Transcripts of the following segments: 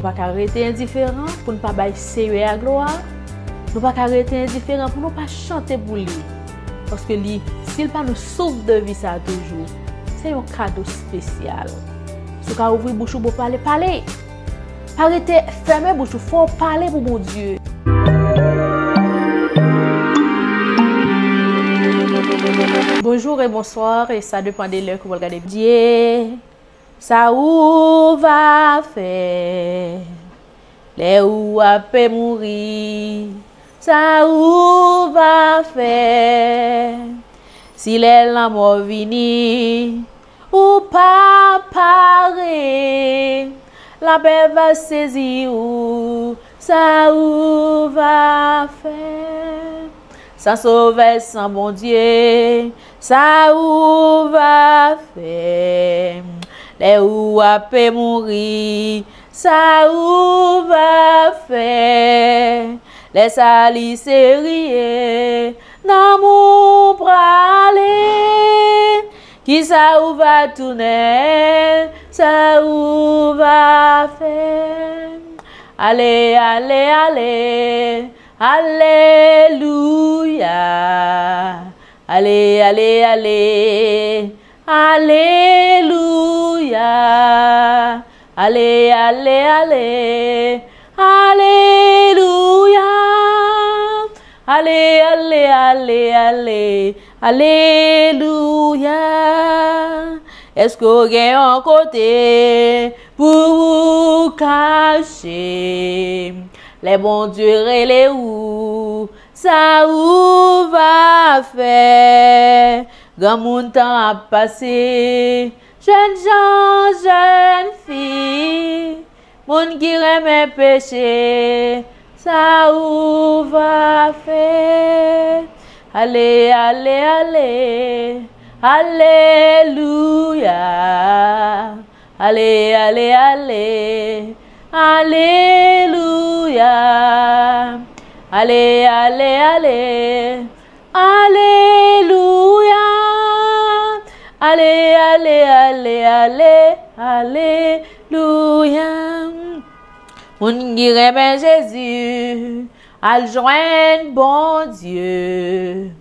Nous ne pouvons pas arrêter indifférent pour ne pas bailler sérieux à gloire. Nous ne pouvons pas arrêter indifférent pour ne pas chanter pour lui. Parce que lui, s'il ne nous sauve de vie ça toujours, c'est un cadeau spécial. Si vous ouvrez bouche pour parler, parlez. Arrêtez, fermez bouche, il faut parler pour mon Dieu. Bonjour et bonsoir, et ça dépend de l'heure que vous regardez. Dieu, ça ou va faire, les ou après mourir, ça ou va faire, si les la mort vini, ou pas parer, la paix va saisir ou, ça ou va faire. Sans sauveur, sans bon Dieu, ça ou va faire. Les ou après mourir, ça ou va faire. Les salis sérieux, dans mon pralé. Qui ça ou va tourner, ça ou va faire. Allez, allez, allez. Alléluia. Allez, allez, allez. Alléluia. Allez, allez, allez. Alléluia. Allez, allez, allez, allez. Alléluia. Est-ce qu'on gagne un côté pour vous cacher? Les bons dieux et les ou, ça ou va faire. Grand monde temps a passé, jeunes gens, jeunes filles, monde qui remet péché, ça ou va faire. Allez, allez, allez, alléluia. Allez, allez, allez. Alléluia. Allez, allez, allez. Alléluia. Allez, allez, allez, allez. Alléluia. On dirait bien Jésus, al joindre bon Dieu.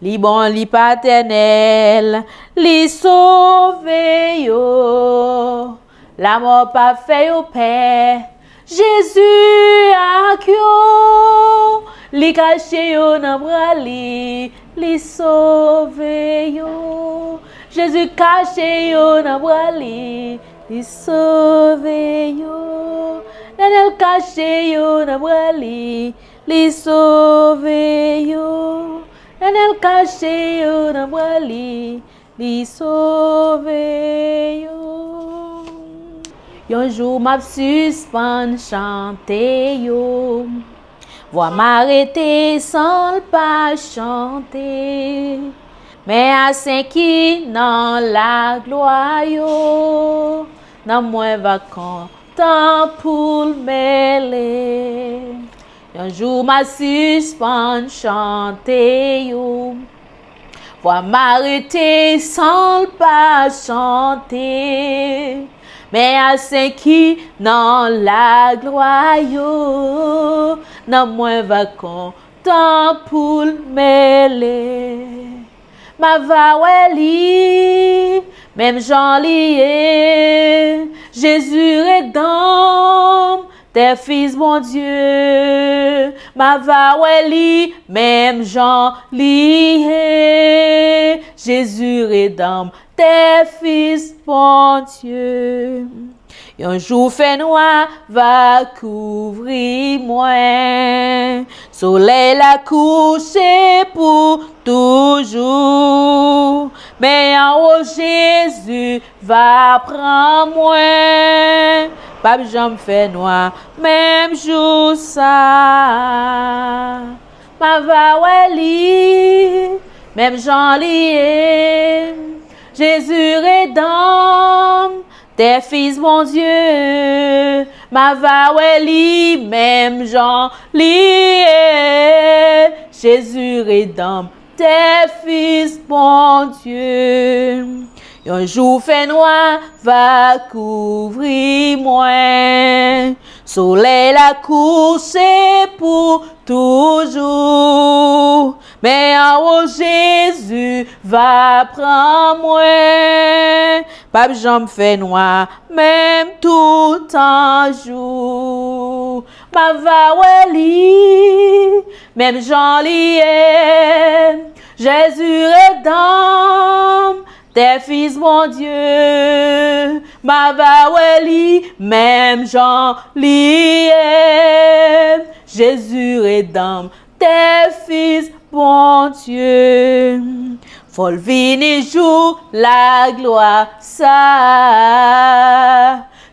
Li bon, li paternel, li sauvé yo. La mort pas fait au Père, Jésus a yo, li caché yo nan bras li sauvé yo. Jésus caché yo nan bras li sauvé yo. Nanel caché yo nan bras li sauvé yo. Nanel caché yo nan bras li sauvé yo. Un jour m'a suspend chanter yo, voix m'arrêter sans pas chanter, mais à saint qui dans la gloire yo, dans moi va content pour mêler. Un jour m'a suspend chanter yo, voix m'arrêter sans pas chanter, mais à ceux qui dans la gloire yo, dans moi va content pour mêler. Ma va weli, même Jean lié, Jésus rédempte, tes fils bon Dieu. Ma va weli, même Jean lié, Jésus rédempte, tes fils bon Dieu. Un jour fait noir va couvrir moi, soleil la coucher pour toujours, mais en haut Jésus va prendre moi. Pas j'en fait noir, même jour ça. Ma va weli, même Jean lié, Jésus rédempte, tes fils mon Dieu. Ma va weli, même Jean lié, Jésus rédempte, tes fils mon Dieu. Un jour fait noir va couvrir moi. Soleil la course pour toujours. Mais en haut Jésus va prendre moi. Pas jambe fait noir, même tout un jour. Ma va weli, même Jean lié. Jésus rédempte. Tes fils, mon Dieu, ma vaweli, même Jean lié. Jésus rédempte, tes fils, mon Dieu. Faut le venir jour la gloire, ça.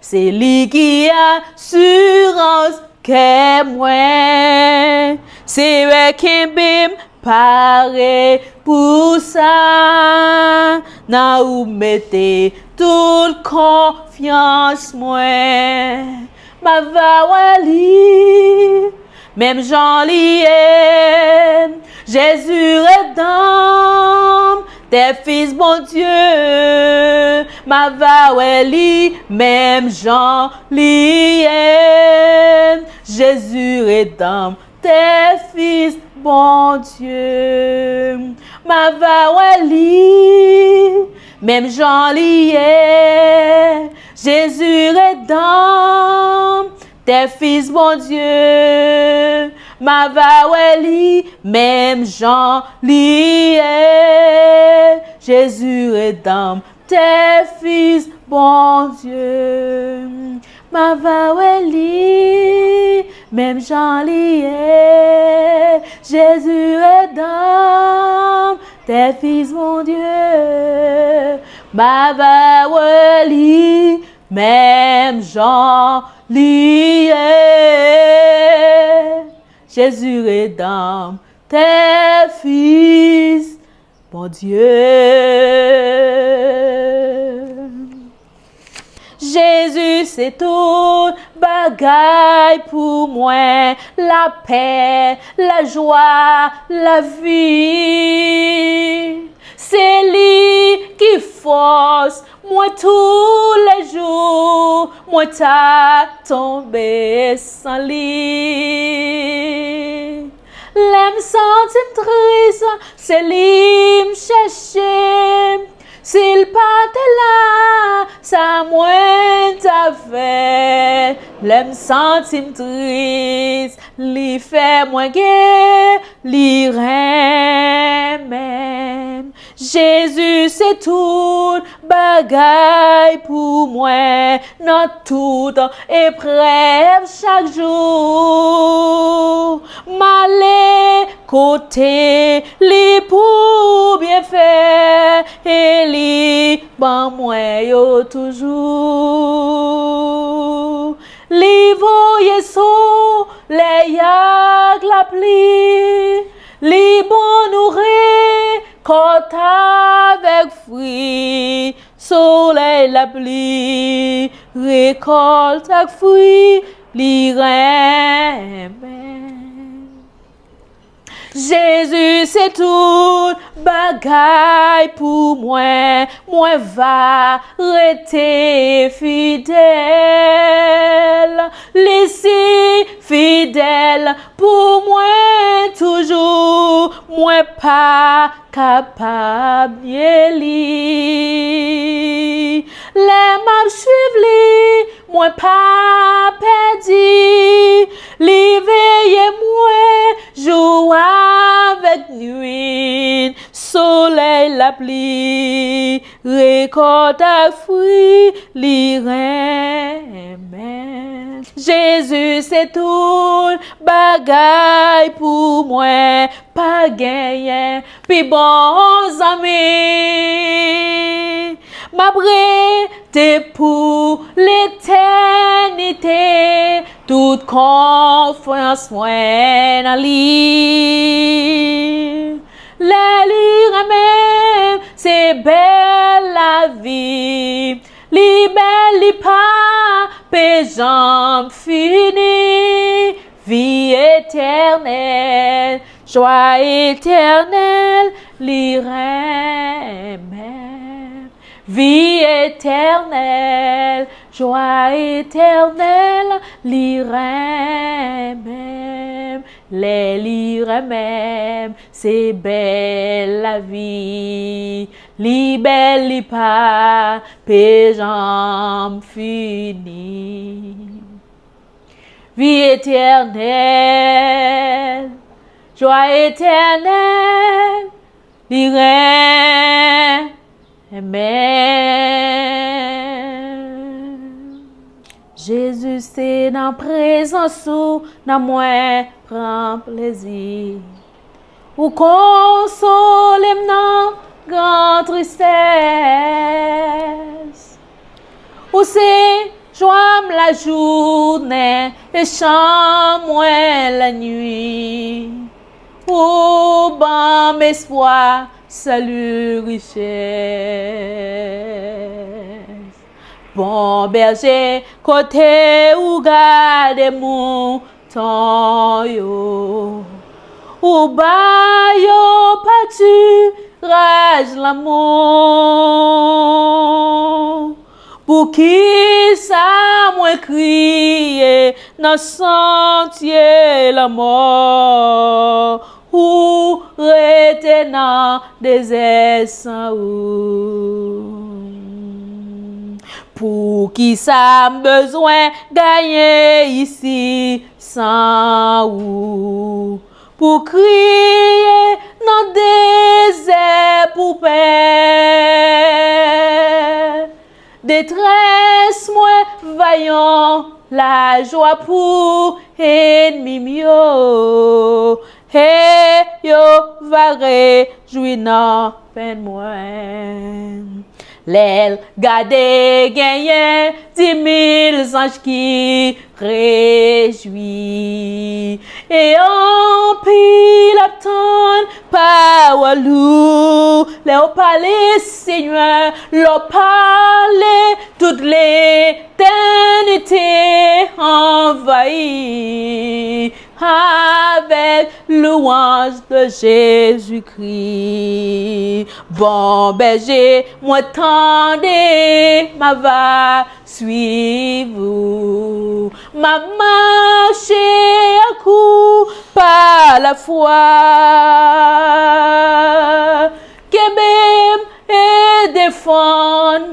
C'est lui qui a assurance que moi. C'est vrai qu'il bim. Pare pour ça, na ou mettez toute confiance moi. Ma vawali, même Jean lié, Jésus rédempte, tes fils bon Dieu. Ma vawali, même Jean lié, Jésus rédempte, tes fils bon Dieu. Ma vawali, même Jean lié, Jésus rédempte, tes fils bon Dieu. Ma vawali, même Jean lié, Jésus rédempte, tes fils bon Dieu. Ma vawali, même Jean lié, Jésus rédempte, tes fils mon Dieu. Ma vawali, même Jean lié, Jésus rédempte, tes fils mon Dieu. Jésus, c'est tout bagaille pour moi, la paix, la joie, la vie. C'est lui qui force moi tous les jours, moi t'as tombé sans lui. L'aime sentir triste, c'est lui me chercher. S'il partait là, ça moins t'a fait. L'aime sentir triste, li fait moins gai, li même. Jésus c'est tout bagaille pour moi, dans toute épreuve chaque jour. M'aller côté li pour bien faire et li ban moi yo toujours. Li voye soleil ak la pluie, li bon nourrir quand avec fruit, soleil la pluie, récolte avec fruit, li remet. Jésus c'est tout bagaille pour moi, moi va rester fidèle, laissez fidèle pour moi toujours, moi pas capable de lire. Les mains suivent lui, moi pas perdu, l'éveillez moi, jour avec nuit, soleil la pluie, récolte à fruit, l'irène. Jésus c'est tout bagaille pour moi, pas gagné, puis bons amis. Ma brête pour l'éternité, toute confiance moi dans lui. La lire même, c'est belle la vie. Li belle, li pas, péjambe fini. Vie éternelle, joie éternelle, li remet. vie éternelle, joie éternelle, l'irem même, les l'irem même, c'est belle la vie, li belle li pas, péjam fini. Vie éternelle, joie éternelle, l'irem même. Jésus c'est dans présence ou dans moi prend plaisir. Ou console dans grande tristesse. Ou c'est joie la journée et chant moi la nuit. Ou bon espoir, salut, richesse. Bon berger, côté ou garde mouton yo. Ou ba yo pâturage l'amour. Pour qui ça moi crier dans sentier la mort. Ou retenant des sans ou. Pour qui ça besoin gagner ici sans ou. Pour crier dans désert pour paix. Détresse moi vaillant la joie pour ennemi mio. Hey yo va réjouir dans peine moi. L'aile gardé gagné 10 000 anges qui réjouit. Et en pile attend par walou. Leur palais Seigneur, leur palais toute l'éternité envahie. Avec louange de Jésus-Christ. Bon berger, moi tendez, ma va suivre. Ma marche à coup par la foi. Que même et défendre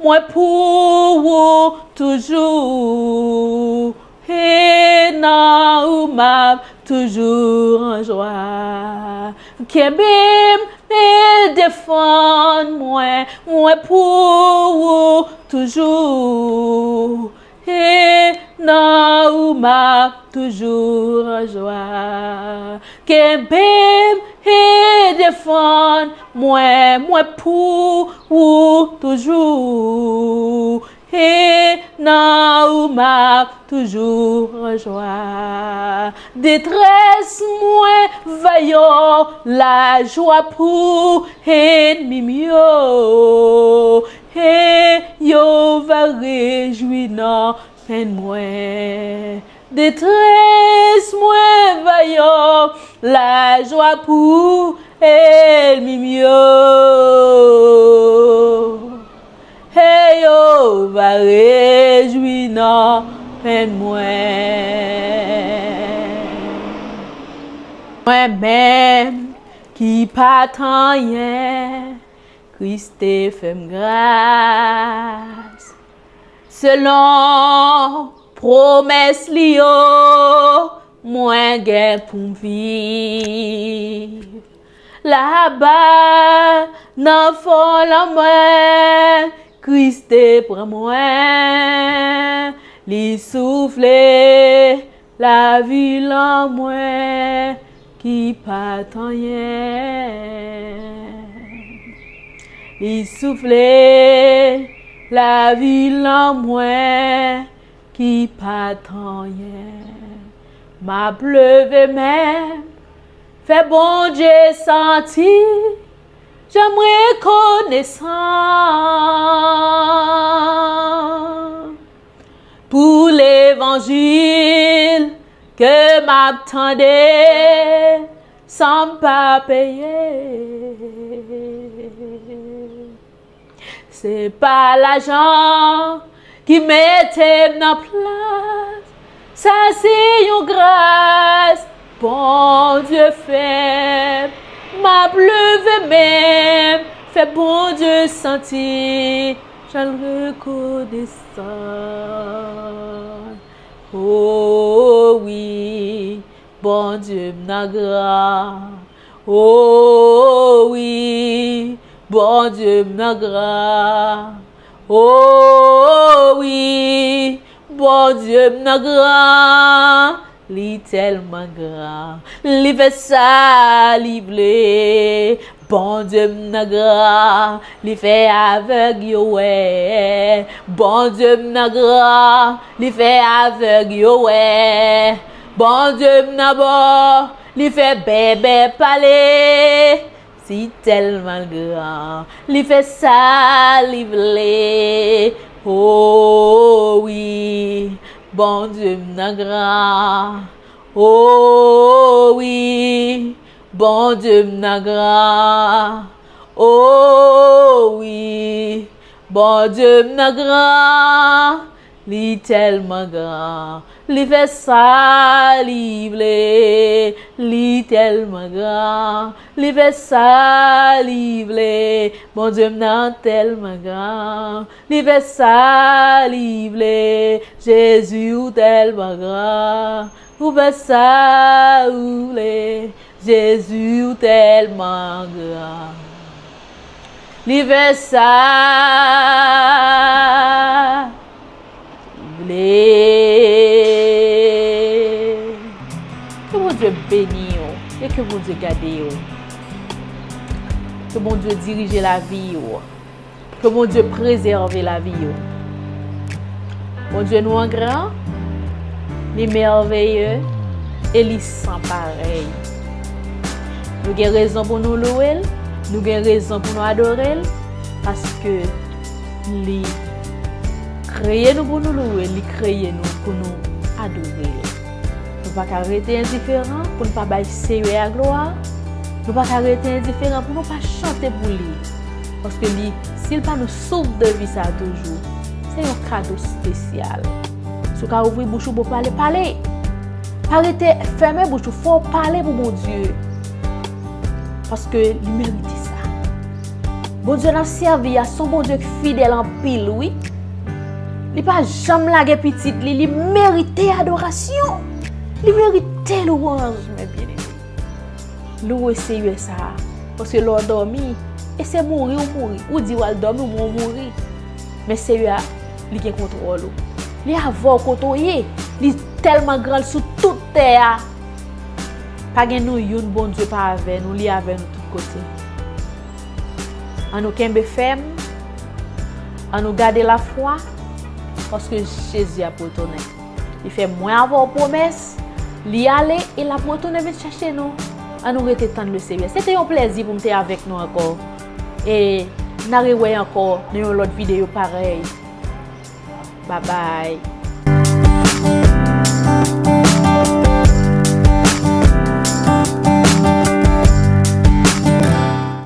moi pour vous toujours. Et non, ou m'a toujours en joie. Que bim et défendre moi pour vous toujours. Et non, ou m'a toujours en joie. Que bim et défendre moi pour vous toujours. Et non, m'a toujours en joie. Détresse, moi, vaillant, la joie pour ennemi mio. Et yo va réjouir dans peine moi. Détresse, moi, vaillant, la joie pour ennemi mio. Hey yo va réjouir non peine moi-même qui pas tant rien Christ fait grâce selon promesse lio moins gain pour vivre là-bas dans fond la mer Christ pour moi, li souffle la vie en moi qui pas tant rien. Li souffle la vie en moi qui pas tant rien. Ma pleuve même, fait bon Dieu sentir. J'aimerais reconnaissant pour l'évangile que m'attendait sans pas payer. c'est pas l'argent qui mette dans place. Ça c'est une grâce, bon Dieu fait. Ma pleuve même, fait bon Dieu sentir. Je le reconnaissant. Oh oui, bon Dieu n'a grâce. Oh oui, bon Dieu n'a grâce. Oh oui, bon Dieu n'a grâce. Li tellement grand, li fait ça, li vle. Bon Dieu n'a grâce, li fait aveugle yo ouais. Bon Dieu n'a grâce, li fait aveugle yo ouais. Bon Dieu n'a bon, li fait bébé parler. Si tellement grand, li fait ça, li vle. Oh oui. Bon Dieu n'a grâce. Oh oui, bon Dieu n'a grâce. Oh oui, bon Dieu n'a grâce. Li tellement grand, li fait ça, li vle. Li tellement grand, li fait ça, li vle. Bon Dieu n'a tellement grand, li fait ça, li vle. Jésus ou tellement grand, ou fait ça, ou vle. Jésus ou tellement grand, li fait ça. Que mon Dieu bénisse et que mon Dieu garde. Que mon Dieu dirige la vie. Que mon Dieu préserve la vie. Mon Dieu nous en grand, il est merveilleux et il sans pareil. Nous avons raison pour nous louer, nous avons raison pour nous adorer parce que il créé nous pour nous louer, il créé nous pour nous adorer. Nous ne pouvons pas arrêter indifférents pour ne pas baisser la gloire. Nous ne pouvons pas arrêter indifférents pour ne pas chanter pour lui. Parce que lui, s'il ne nous sauve de vie ça toujours, c'est un cadeau spécial. Si vous ouvrez la bouche pour parler, parlez. Arrêtez, fermez la bouche, il faut parler pour mon Dieu. Parce que il mérite ça. Bon Dieu n'a servi à son bon Dieu fidèle en pile, oui. Il n'a pas jamais lagué petite, il mérite adoration. Il mérite louange, mes bien-aimés. Louer c'est ça. Parce que l'on dormi, et c'est mourir ou mourir. Ou dit ou dormir ou mourir. Mais c'est lui qui contrôle. Il a avoir contrôle. Il est tellement grand sur toute terre. Pas que nous yon bon Dieu pas avec nous, il avec nous tous côtés. On nous kembe ferme, on nous garder la foi parce que Jésus a retourné. Il fait moins avoir promesse, il aller et la retourner venir chercher nous. On nous rester tant le Seigneur. C'était un plaisir pour m'être avec nous encore. Et n'a revoyé encore dans une autre vidéo pareil. Bye bye.